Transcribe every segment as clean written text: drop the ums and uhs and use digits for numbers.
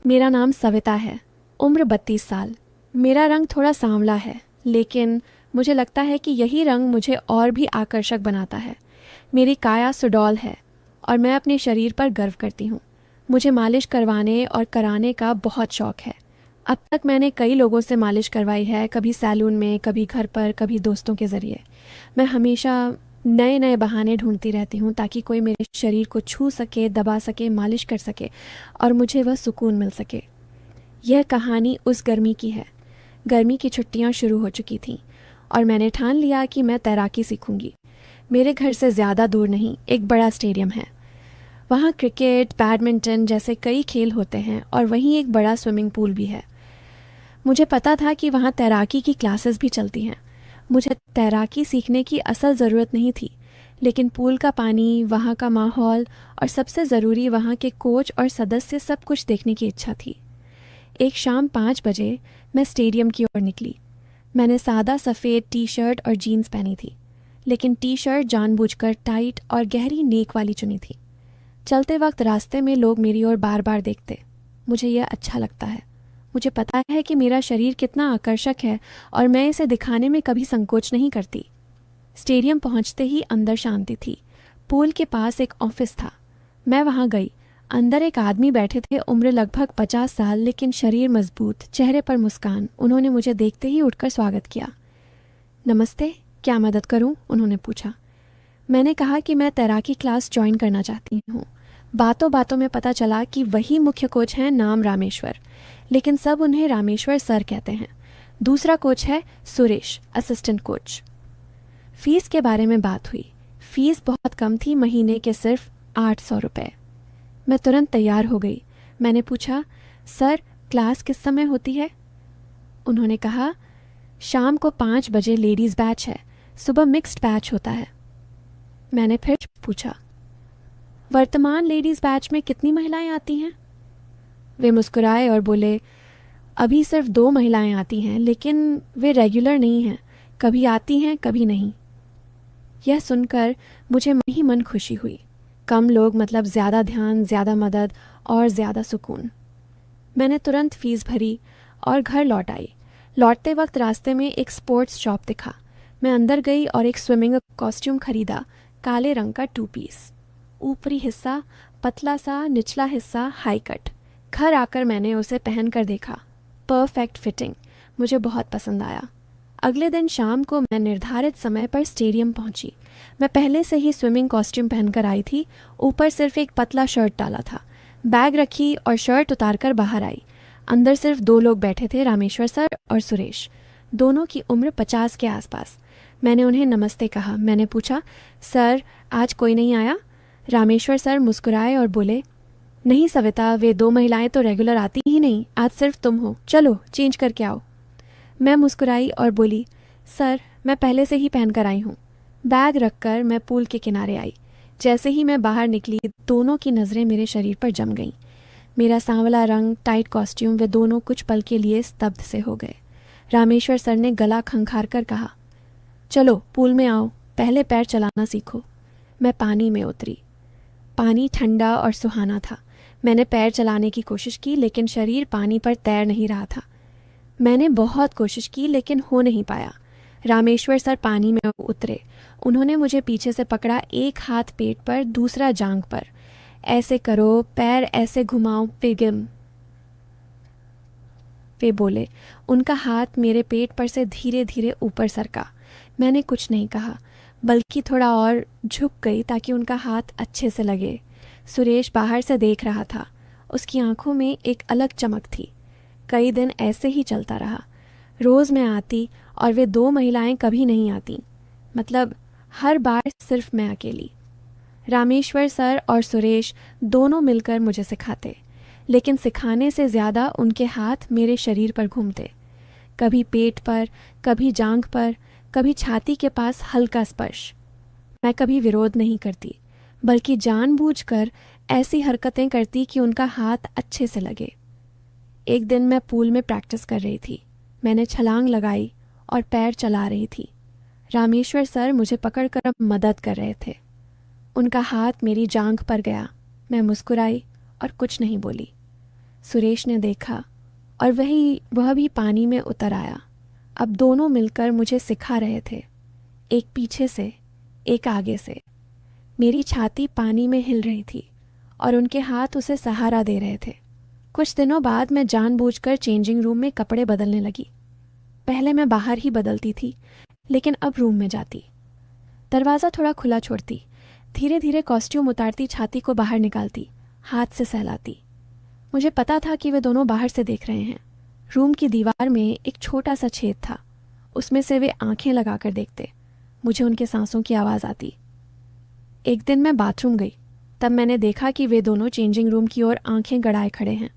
मेरा नाम सविता है। उम्र 32 साल। मेरा रंग थोड़ा सांवला है, लेकिन मुझे लगता है कि यही रंग मुझे और भी आकर्षक बनाता है। मेरी काया सुडौल है और मैं अपने शरीर पर गर्व करती हूँ। मुझे मालिश करवाने और कराने का बहुत शौक है। अब तक मैंने कई लोगों से मालिश करवाई है, कभी सैलून में, कभी घर पर, कभी दोस्तों के ज़रिए। मैं हमेशा नए नए बहाने ढूंढती रहती हूँ ताकि कोई मेरे शरीर को छू सके, दबा सके, मालिश कर सके और मुझे वह सुकून मिल सके। यह कहानी उस गर्मी की है। गर्मी की छुट्टियां शुरू हो चुकी थीं और मैंने ठान लिया कि मैं तैराकी सीखूंगी। मेरे घर से ज़्यादा दूर नहीं एक बड़ा स्टेडियम है। वहाँ क्रिकेट, बैडमिंटन जैसे कई खेल होते हैं और वहीं एक बड़ा स्विमिंग पूल भी है। मुझे पता था कि वहाँ तैराकी की क्लासेस भी चलती हैं। मुझे तैराकी सीखने की असल ज़रूरत नहीं थी, लेकिन पूल का पानी, वहाँ का माहौल और सबसे ज़रूरी वहाँ के कोच और सदस्य सब कुछ देखने की इच्छा थी। एक शाम 5 बजे मैं स्टेडियम की ओर निकली। मैंने सादा सफ़ेद टी शर्ट और जीन्स पहनी थी, लेकिन टी शर्ट जानबूझकर टाइट और गहरी नेक वाली चुनी थी। चलते वक्त रास्ते में लोग मेरी ओर बार बार देखते। मुझे यह अच्छा लगता है। मुझे पता है कि मेरा शरीर कितना आकर्षक है और मैं इसे दिखाने में कभी संकोच नहीं करती। स्टेडियम पहुंचते ही अंदर शांति थी। पूल के पास एक ऑफिस था। मैं वहां गई। अंदर एक आदमी बैठे थे, उम्र लगभग 50 साल, लेकिन शरीर मजबूत, चेहरे पर मुस्कान। उन्होंने मुझे देखते ही उठकर स्वागत किया। नमस्ते, क्या मदद करूं? उन्होंने पूछा। मैंने कहा कि मैं तैराकी क्लास ज्वाइन करना चाहती हूँ। बातों बातों में पता चला कि वही मुख्य कोच हैं, नाम रामेश्वर, लेकिन सब उन्हें रामेश्वर सर कहते हैं। दूसरा कोच है सुरेश, असिस्टेंट कोच। फीस के बारे में बात हुई। फीस बहुत कम थी, महीने के सिर्फ 800 रुपये। मैं तुरंत तैयार हो गई। मैंने पूछा, सर क्लास किस समय होती है? उन्होंने कहा, शाम को 5 बजे लेडीज़ बैच है, सुबह मिक्स्ड बैच होता है। मैंने फिर पूछा, वर्तमान लेडीज़ बैच में कितनी महिलाएं आती हैं? वे मुस्कुराए और बोले, अभी सिर्फ 2 महिलाएं आती हैं, लेकिन वे रेगुलर नहीं हैं, कभी आती हैं कभी नहीं। यह सुनकर मुझे मन ही मन खुशी हुई। कम लोग मतलब ज़्यादा ध्यान, ज़्यादा मदद और ज़्यादा सुकून। मैंने तुरंत फ़ीस भरी और घर लौट आई। लौटते वक्त रास्ते में एक स्पोर्ट्स शॉप दिखा। मैं अंदर गई और एक स्विमिंग कॉस्ट्यूम खरीदा, काले रंग का 2 पीस। ऊपरी हिस्सा पतला सा, निचला हिस्सा हाई कट। घर आकर मैंने उसे पहन कर देखा। Perfect fitting. मुझे बहुत पसंद आया। अगले दिन शाम को मैं निर्धारित समय पर स्टेडियम पहुंची। मैं पहले से ही स्विमिंग कॉस्ट्यूम पहनकर आई थी, ऊपर सिर्फ एक पतला शर्ट डाला था। बैग रखी और शर्ट उतारकर बाहर आई। अंदर सिर्फ 2 लोग बैठे थे, रामेश्वर सर और सुरेश। दोनों की उम्र 50 के आसपास। मैंने उन्हें नमस्ते कहा। मैंने पूछा, सर आज कोई नहीं आया? रामेश्वर सर मुस्कुराए और बोले, नहीं सविता, वे 2 महिलाएं तो रेगुलर आती ही नहीं, आज सिर्फ तुम हो, चलो चेंज करके आओ। मैं मुस्कुराई और बोली, सर मैं पहले से ही पहन कर आई हूँ। बैग रखकर मैं पूल के किनारे आई। जैसे ही मैं बाहर निकली, दोनों की नज़रें मेरे शरीर पर जम गईं। मेरा सांवला रंग, टाइट कॉस्ट्यूम, वे दोनों कुछ पल के लिए स्तब्ध से हो गए। रामेश्वर सर ने गला खंखार कर कहा, चलो पूल में आओ, पहले पैर चलाना सीखो। मैं पानी में उतरी। पानी ठंडा और सुहाना था। मैंने पैर चलाने की कोशिश की, लेकिन शरीर पानी पर तैर नहीं रहा था। मैंने बहुत कोशिश की, लेकिन हो नहीं पाया। रामेश्वर सर पानी में उतरे। उन्होंने मुझे पीछे से पकड़ा, एक हाथ पेट पर, दूसरा जांघ पर। ऐसे करो, पैर ऐसे घुमाओ, पिघम, वे बोले। उनका हाथ मेरे पेट पर से धीरे धीरे ऊपर सरका। मैंने कुछ नहीं कहा, बल्कि थोड़ा और झुक गई ताकि उनका हाथ अच्छे से लगे। सुरेश बाहर से देख रहा था। उसकी आंखों में एक अलग चमक थी। कई दिन ऐसे ही चलता रहा। रोज़ मैं आती और वे 2 महिलाएं कभी नहीं आती। मतलब हर बार सिर्फ मैं अकेली। रामेश्वर सर और सुरेश दोनों मिलकर मुझे सिखाते, लेकिन सिखाने से ज़्यादा उनके हाथ मेरे शरीर पर घूमते। कभी पेट पर, कभी जांघ पर, कभी छाती के पास हल्का स्पर्श। मैं कभी विरोध नहीं करती, बल्कि जानबूझकर ऐसी हरकतें करती कि उनका हाथ अच्छे से लगे। एक दिन मैं पूल में प्रैक्टिस कर रही थी। मैंने छलांग लगाई और पैर चला रही थी। रामेश्वर सर मुझे पकड़कर मदद कर रहे थे। उनका हाथ मेरी जांघ पर गया। मैं मुस्कुराई और कुछ नहीं बोली। सुरेश ने देखा और वह भी पानी में उतर आया। अब दोनों मिलकर मुझे सिखा रहे थे, एक पीछे से एक आगे से। मेरी छाती पानी में हिल रही थी और उनके हाथ उसे सहारा दे रहे थे। कुछ दिनों बाद मैं जानबूझकर चेंजिंग रूम में कपड़े बदलने लगी। पहले मैं बाहर ही बदलती थी, लेकिन अब रूम में जाती, दरवाज़ा थोड़ा खुला छोड़ती, धीरे धीरे कॉस्ट्यूम उतारती, छाती को बाहर निकालती, हाथ से सहलाती। मुझे पता था कि वे दोनों बाहर से देख रहे हैं। रूम की दीवार में एक छोटा सा छेद था, उसमें से वे आंखें लगाकर देखते। मुझे उनके सांसों की आवाज़ आती। एक दिन मैं बाथरूम गई, तब मैंने देखा कि वे दोनों चेंजिंग रूम की ओर आंखें गड़ाए खड़े हैं।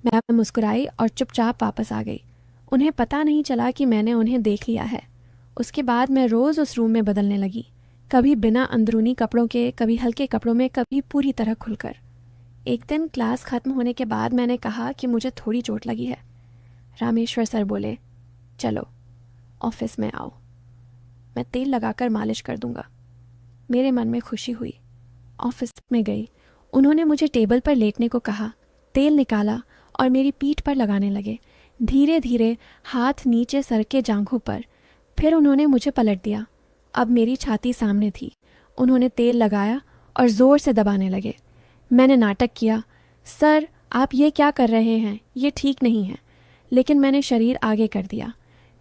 मैं मुस्कुराई और चुपचाप वापस आ गई। उन्हें पता नहीं चला कि मैंने उन्हें देख लिया है। उसके बाद मैं रोज़ उस रूम में बदलने लगी, कभी बिना अंदरूनी कपड़ों के, कभी हल्के कपड़ों में, कभी पूरी तरह खुलकर। एक दिन क्लास ख़त्म होने के बाद मैंने कहा कि मुझे थोड़ी चोट लगी है। रामेश्वर सर बोले, चलो ऑफिस में आओ, मैं तेल लगाकर मालिश कर दूंगा। मेरे मन में खुशी हुई। ऑफिस में गई। उन्होंने मुझे टेबल पर लेटने को कहा, तेल निकाला और मेरी पीठ पर लगाने लगे, धीरे धीरे हाथ नीचे सर के जांघों पर। फिर उन्होंने मुझे पलट दिया। अब मेरी छाती सामने थी। उन्होंने तेल लगाया और ज़ोर से दबाने लगे। मैंने नाटक किया, सर आप ये क्या कर रहे हैं, ये ठीक नहीं है, लेकिन मैंने शरीर आगे कर दिया।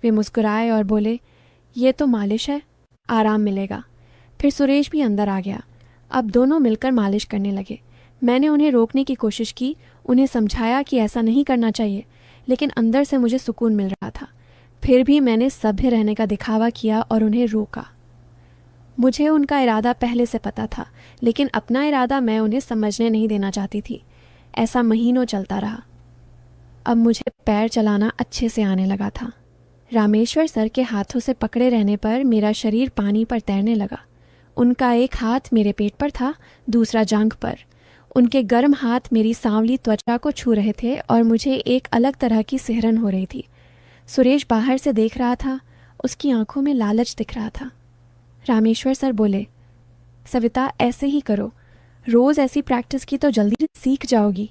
वे मुस्कुराए और बोले, ये तो मालिश है, आराम मिलेगा। फिर सुरेश भी अंदर आ गया। अब दोनों मिलकर मालिश करने लगे। मैंने उन्हें रोकने की कोशिश की, उन्हें समझाया कि ऐसा नहीं करना चाहिए, लेकिन अंदर से मुझे सुकून मिल रहा था। फिर भी मैंने सभ्य रहने का दिखावा किया और उन्हें रोका। मुझे उनका इरादा पहले से पता था, लेकिन अपना इरादा मैं उन्हें समझने नहीं देना चाहती थी। ऐसा महीनों चलता रहा। अब मुझे पैर चलाना अच्छे से आने लगा था। रामेश्वर सर के हाथों से पकड़े रहने पर मेरा शरीर पानी पर तैरने लगा। उनका एक हाथ मेरे पेट पर था, दूसरा जांघ पर। उनके गर्म हाथ मेरी सांवली त्वचा को छू रहे थे और मुझे एक अलग तरह की सिहरन हो रही थी। सुरेश बाहर से देख रहा था, उसकी आंखों में लालच दिख रहा था। रामेश्वर सर बोले, सविता ऐसे ही करो, रोज़ ऐसी प्रैक्टिस की तो जल्दी सीख जाओगी।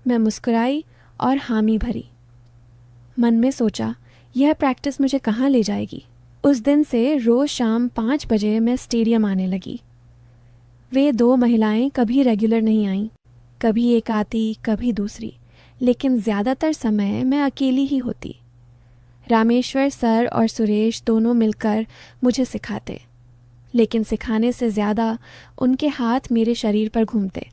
मैं मुस्कुराई और हामी भरी। मन में सोचा, यह प्रैक्टिस मुझे कहाँ ले जाएगी। उस दिन से रोज़ शाम 5 बजे मैं स्टेडियम आने लगी। वे 2 महिलाएं कभी रेगुलर नहीं आईं, कभी एक आती, कभी दूसरी, लेकिन ज़्यादातर समय मैं अकेली ही होती। रामेश्वर सर और सुरेश दोनों मिलकर मुझे सिखाते, लेकिन सिखाने से ज़्यादा उनके हाथ मेरे शरीर पर घूमते।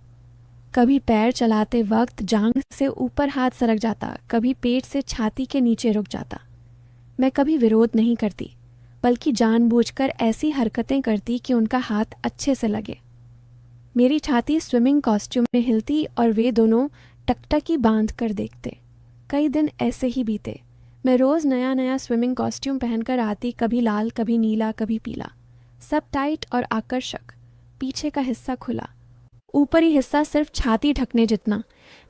कभी पैर चलाते वक्त जांघ से ऊपर हाथ सरक जाता, कभी पेट से छाती के नीचे रुक जाता। मैं कभी विरोध नहीं करती, बल्कि जानबूझकर ऐसी हरकतें करती कि उनका हाथ अच्छे से लगे। मेरी छाती स्विमिंग कॉस्ट्यूम में हिलती और वे दोनों टकटकी बांध कर देखते। कई दिन ऐसे ही बीते। मैं रोज़ नया नया स्विमिंग कॉस्ट्यूम पहनकर आती, कभी लाल, कभी नीला, कभी पीला, सब टाइट और आकर्षक, पीछे का हिस्सा खुला, ऊपरी हिस्सा सिर्फ छाती ढकने जितना।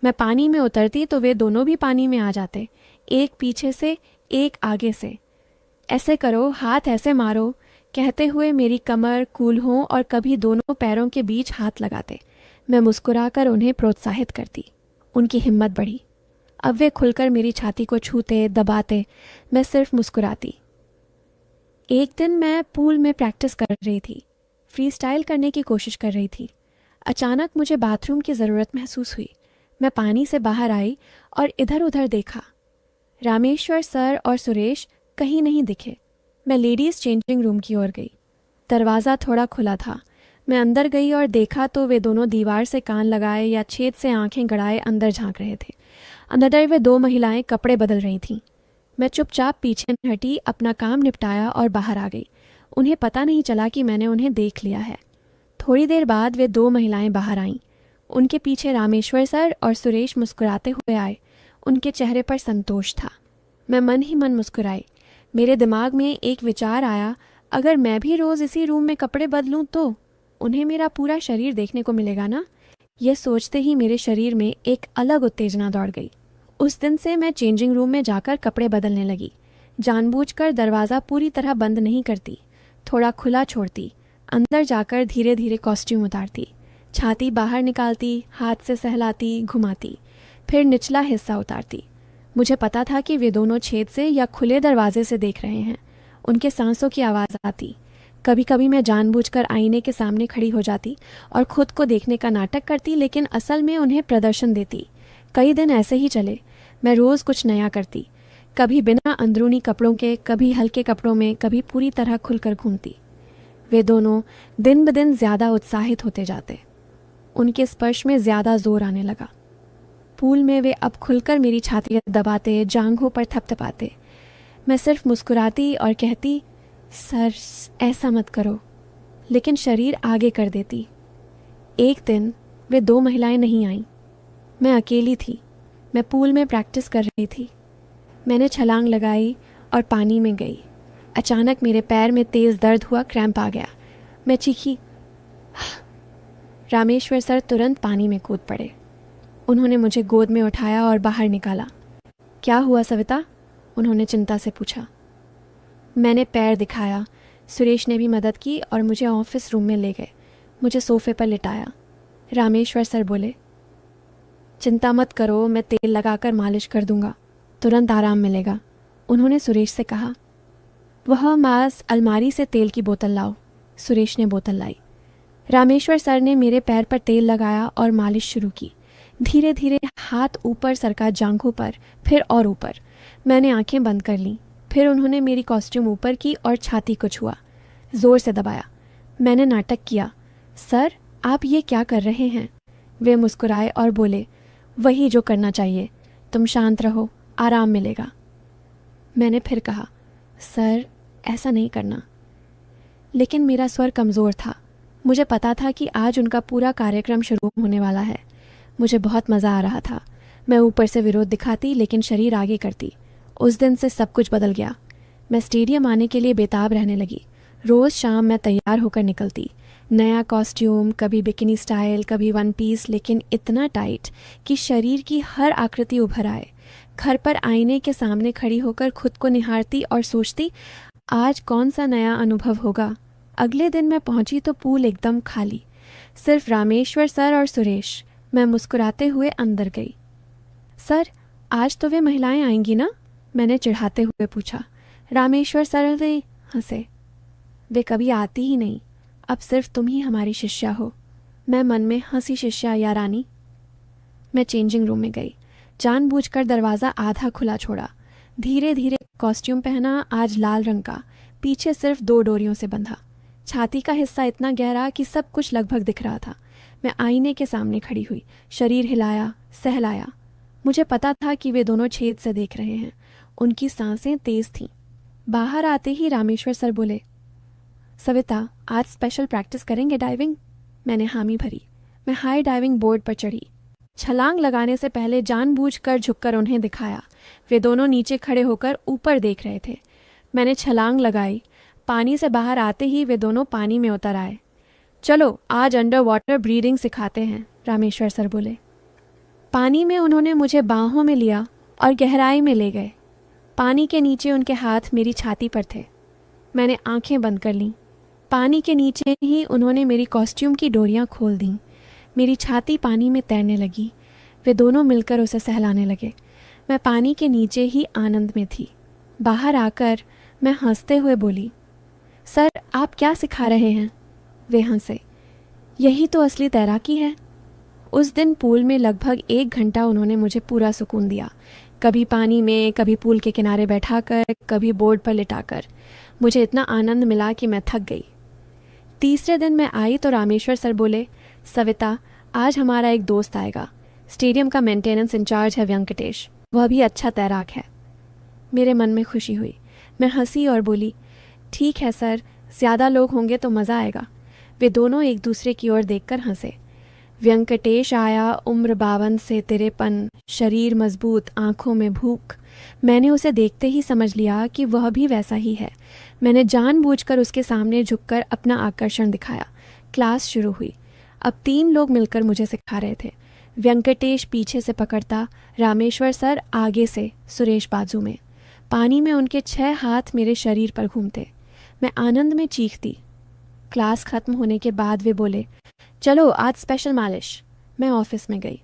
मैं पानी में उतरती तो वे दोनों भी पानी में आ जाते, एक पीछे से एक आगे से। ऐसे करो, हाथ ऐसे मारो, कहते हुए मेरी कमर, कूल्हों और कभी दोनों पैरों के बीच हाथ लगाते। मैं मुस्कुराकर उन्हें प्रोत्साहित करती। उनकी हिम्मत बढ़ी। अब वे खुलकर मेरी छाती को छूते, दबाते, मैं सिर्फ मुस्कुराती। एक दिन मैं पूल में प्रैक्टिस कर रही थी, फ्री स्टाइल करने की कोशिश कर रही थी। अचानक मुझे बाथरूम की ज़रूरत महसूस हुई। मैं पानी से बाहर आई और इधर उधर देखा। रामेश्वर सर और सुरेश कहीं नहीं दिखे। मैं लेडीज़ चेंजिंग रूम की ओर गई। दरवाज़ा थोड़ा खुला था। मैं अंदर गई और देखा तो वे दोनों दीवार से कान लगाए या छेद से आंखें गड़ाए अंदर झांक रहे थे। अंदर वे 2 महिलाएं कपड़े बदल रही थीं। मैं चुपचाप पीछे हटी, अपना काम निपटाया और बाहर आ गई। उन्हें पता नहीं चला कि मैंने उन्हें देख लिया है। थोड़ी देर बाद वे 2 महिलाएं बाहर आईं। उनके पीछे रामेश्वर सर और सुरेश मुस्कुराते हुए आए। उनके चेहरे पर संतोष था। मैं मन ही मन मुस्कुराई। मेरे दिमाग में एक विचार आया, अगर मैं भी रोज़ इसी रूम में कपड़े बदलूं तो उन्हें मेरा पूरा शरीर देखने को मिलेगा ना। यह सोचते ही मेरे शरीर में एक अलग उत्तेजना दौड़ गई। उस दिन से मैं चेंजिंग रूम में जाकर कपड़े बदलने लगी। जानबूझकर दरवाज़ा पूरी तरह बंद नहीं करती, थोड़ा खुला छोड़ती। अंदर जाकर धीरे धीरे कॉस्ट्यूम उतारती, छाती बाहर निकालती, हाथ से सहलाती, घुमाती। फिर निचला हिस्सा उतारती। मुझे पता था कि वे दोनों छेद से या खुले दरवाजे से देख रहे हैं। उनके सांसों की आवाज़ आती। कभी कभी मैं जानबूझकर आईने के सामने खड़ी हो जाती और खुद को देखने का नाटक करती, लेकिन असल में उन्हें प्रदर्शन देती। कई दिन ऐसे ही चले। मैं रोज़ कुछ नया करती, कभी बिना अंदरूनी कपड़ों के, कभी हल्के कपड़ों में, कभी पूरी तरह खुलकर घूमती। वे दोनों दिन ब दिन ज़्यादा उत्साहित होते जाते। उनके स्पर्श में ज़्यादा जोर आने लगा। पूल में वे अब खुलकर मेरी छाती दबाते, जांघों पर थपथपाते। मैं सिर्फ मुस्कुराती और कहती, सर ऐसा मत करो, लेकिन शरीर आगे कर देती। एक दिन वे दो महिलाएं नहीं आईं। मैं अकेली थी। मैं पूल में प्रैक्टिस कर रही थी। मैंने छलांग लगाई और पानी में गई। अचानक मेरे पैर में तेज़ दर्द हुआ, क्रैम्प आ गया। मैं चीखी। रामेश्वर सर तुरंत पानी में कूद पड़े। उन्होंने मुझे गोद में उठाया और बाहर निकाला। क्या हुआ सविता? उन्होंने चिंता से पूछा। मैंने पैर दिखाया। सुरेश ने भी मदद की और मुझे ऑफिस रूम में ले गए। मुझे सोफे पर लिटाया। रामेश्वर सर बोले, चिंता मत करो, मैं तेल लगाकर मालिश कर दूंगा, तुरंत आराम मिलेगा। उन्होंने सुरेश से कहा। वह मास अलमारी से तेल की बोतल लाओ। सुरेश ने बोतल लाई। रामेश्वर सर ने मेरे पैर पर तेल लगाया और मालिश शुरू की। धीरे धीरे हाथ ऊपर सरका, जांघों पर, फिर और ऊपर। मैंने आंखें बंद कर लीं। फिर उन्होंने मेरी कॉस्ट्यूम ऊपर की और छाती को छुआ, जोर से दबाया। मैंने नाटक किया, सर आप ये क्या कर रहे हैं? वे मुस्कुराए और बोले, वही जो करना चाहिए, तुम शांत रहो, आराम मिलेगा। मैंने फिर कहा, सर ऐसा नहीं करना। लेकिन मेरा स्वर कमज़ोर था। मुझे पता था कि आज उनका पूरा कार्यक्रम शुरू होने वाला है। मुझे बहुत मज़ा आ रहा था। मैं ऊपर से विरोध दिखाती, लेकिन शरीर आगे करती। उस दिन से सब कुछ बदल गया। मैं स्टेडियम आने के लिए बेताब रहने लगी। रोज़ शाम मैं तैयार होकर निकलती। नया कॉस्ट्यूम, कभी बिकिनी स्टाइल, कभी वन पीस, लेकिन इतना टाइट कि शरीर की हर आकृति उभर आए। घर पर आईने के सामने खड़ी होकर खुद को निहारती और सोचती, आज कौन सा नया अनुभव होगा। अगले दिन मैं पहुंची तो पूल एकदम खाली, सिर्फ रामेश्वर सर और सुरेश। मैं मुस्कुराते हुए अंदर गई। सर आज तो वे महिलाएं आएंगी ना? मैंने चिढ़ाते हुए पूछा। रामेश्वर सर ने हंसे। वे कभी आती ही नहीं, अब सिर्फ तुम ही हमारी शिष्या हो। मैं मन में हंसी, शिष्या या रानी। मैं चेंजिंग रूम में गई। जानबूझकर दरवाज़ा आधा खुला छोड़ा। धीरे धीरे कॉस्ट्यूम पहना, आज लाल रंग का, पीछे सिर्फ 2 डोरियों से बंधा। छाती का हिस्सा इतना गहरा कि सब कुछ लगभग दिख रहा था। मैं आईने के सामने खड़ी हुई, शरीर हिलाया, सहलाया। मुझे पता था कि वे दोनों छेद से देख रहे हैं। उनकी सांसें तेज थीं। बाहर आते ही रामेश्वर सर बोले, सविता आज स्पेशल प्रैक्टिस करेंगे डाइविंग? मैंने हामी भरी। मैं हाई डाइविंग बोर्ड पर चढ़ी। छलांग लगाने से पहले जानबूझकर झुककर उन्हें दिखाया। वे दोनों नीचे खड़े होकर ऊपर देख रहे थे। मैंने छलांग लगाई। पानी से बाहर आते ही वे दोनों पानी में उतर आए। चलो आज अंडर वाटर ब्रीदिंग सिखाते हैं, रामेश्वर सर बोले। पानी में उन्होंने मुझे बाहों में लिया और गहराई में ले गए। पानी के नीचे उनके हाथ मेरी छाती पर थे। मैंने आंखें बंद कर लीं। पानी के नीचे ही उन्होंने मेरी कॉस्ट्यूम की डोरियां खोल दीं। मेरी छाती पानी में तैरने लगी। वे दोनों मिलकर उसे सहलाने लगे। मैं पानी के नीचे ही आनंद में थी। बाहर आकर मैं हंसते हुए बोली, सर आप क्या सिखा रहे हैं? वे हंसे। यही तो असली तैराकी है। उस दिन पूल में लगभग 1 घंटा उन्होंने मुझे पूरा सुकून दिया। कभी पानी में, कभी पूल के किनारे बैठाकर, कभी बोर्ड पर लिटाकर। मुझे इतना आनंद मिला कि मैं थक गई। तीसरे दिन मैं आई तो रामेश्वर सर बोले, सविता आज हमारा एक दोस्त आएगा। स्टेडियम का मेंटेनेंस इंचार्ज है वेंकटेश, वह भी अच्छा तैराक है। मेरे मन में खुशी हुई। मैं हंसी और बोली, ठीक है सर, ज़्यादा लोग होंगे तो मज़ा आएगा। वे दोनों एक दूसरे की ओर देखकर हंसे। वेंकटेश आया, उम्र 52 से 53, शरीर मजबूत, आंखों में भूख। मैंने उसे देखते ही समझ लिया कि वह भी वैसा ही है। मैंने जानबूझकर उसके सामने झुककर अपना आकर्षण दिखाया। क्लास शुरू हुई। अब 3 लोग मिलकर मुझे सिखा रहे थे। वेंकटेश पीछे से पकड़ता, रामेश्वर सर आगे से, सुरेश बाजू में। पानी में उनके 6 हाथ मेरे शरीर पर घूमते। मैं आनंद में चीखती। क्लास खत्म होने के बाद वे बोले, चलो आज स्पेशल मालिश। मैं ऑफिस में गई।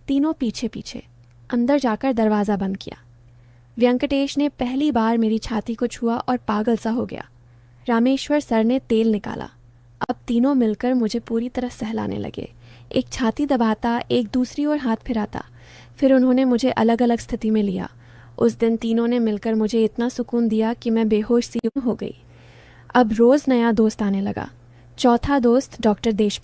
तीनों पीछे पीछे। अंदर जाकर दरवाज़ा बंद किया। व्यंकटेश ने पहली बार मेरी छाती को छुआ और पागल सा हो गया। रामेश्वर सर ने तेल निकाला। अब तीनों मिलकर मुझे पूरी तरह सहलाने लगे, एक छाती दबाता, एक दूसरी ओर हाथ फिराता। फिर उन्होंने मुझे अलग अलग स्थिति में लिया। उस दिन तीनों ने मिलकर मुझे इतना सुकून दिया कि मैं बेहोश सी हो गई। अब रोज़ नया दोस्त आने लगा। चौथा दोस्त डॉक्टर देशपांडे